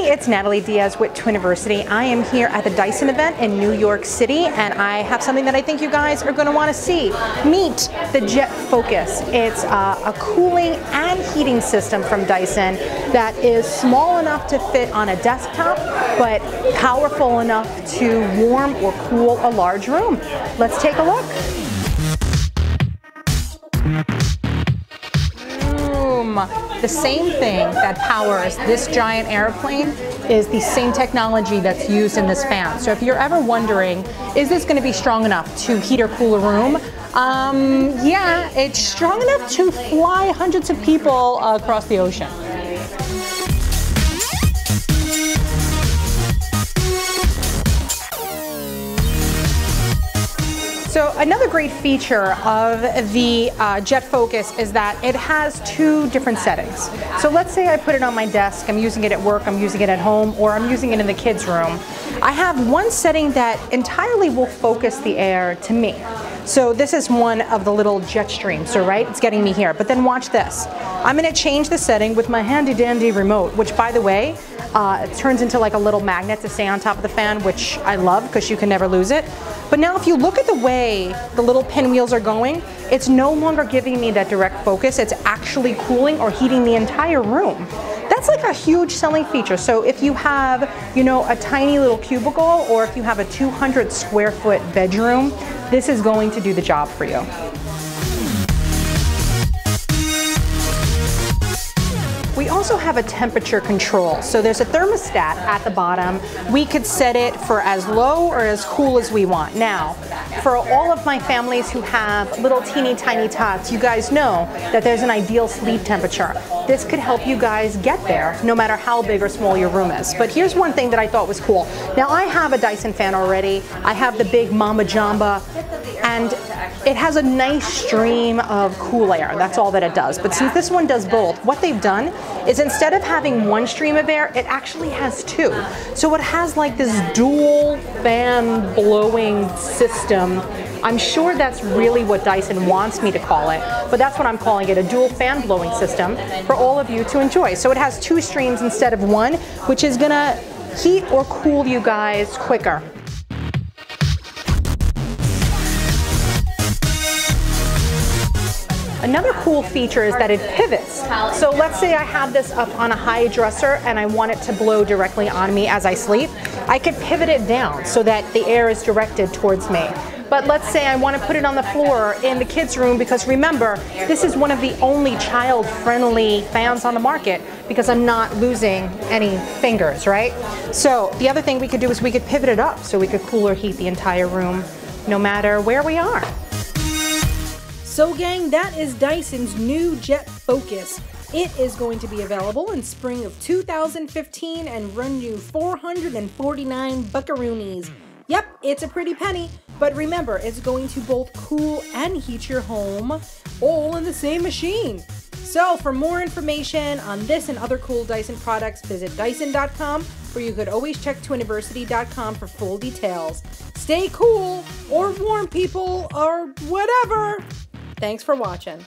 Hey, it's Natalie Diaz with Twiniversity. I am here at the Dyson event in New York City, and I have something that I think you guys are going to want to see. Meet the Jet Focus. It's a cooling and heating system from Dyson that is small enough to fit on a desktop, but powerful enough to warm or cool a large room. Let's take a look. The same thing that powers this giant airplane is the same technology that's used in this fan. So if you're ever wondering, is this going to be strong enough to heat or cool a room? Yeah, it's strong enough to fly hundreds of people across the ocean. So another great feature of the Jet Focus is that it has two different settings. So let's say I put it on my desk, I'm using it at work, I'm using it at home, or I'm using it in the kids' room. I have one setting that entirely will focus the air to me. So this is one of the little jet streams, so right, it's getting me here. But then watch this. I'm gonna change the setting with my handy dandy remote, which by the way, it turns into like a little magnet to stay on top of the fan, which I love because you can never lose it. But now if you look at the way the little pinwheels are going, it's no longer giving me that direct focus. It's actually cooling or heating the entire room. That's like a huge selling feature. So if you have, you know, a tiny little cubicle, or if you have a 200 square foot bedroom, this is going to do the job for you. We also have a temperature control. So there's a thermostat at the bottom. We could set it for as low or as cool as we want. Now, for all of my families who have little teeny tiny tots, you guys know that there's an ideal sleep temperature. This could help you guys get there, no matter how big or small your room is. But here's one thing that I thought was cool. Now, I have a Dyson fan already. I have the big Mama Jamba, and it has a nice stream of cool air. That's all that it does. But since this one does both, what they've done is instead of having one stream of air, it actually has two. So it has like this dual fan blowing system. I'm sure that's really what Dyson wants me to call it, but that's what I'm calling it, a dual fan blowing system for all of you to enjoy. So it has two streams instead of one, which is gonna heat or cool you guys quicker. Another cool feature is that it pivots. So let's say I have this up on a high dresser and I want it to blow directly on me as I sleep. I could pivot it down so that the air is directed towards me. But let's say I want to put it on the floor in the kids' room, because remember, this is one of the only child-friendly fans on the market because I'm not losing any fingers, right? So the other thing we could do is we could pivot it up so we could cool or heat the entire room no matter where we are. So gang, that is Dyson's new Jet Focus. It is going to be available in spring of 2015 and run you 449 buckaroonies. Yep, it's a pretty penny, but remember, it's going to both cool and heat your home all in the same machine. So for more information on this and other cool Dyson products, visit Dyson.com, or you could always check Twiniversity.com for full details. Stay cool or warm, people, or whatever. Thanks for watching.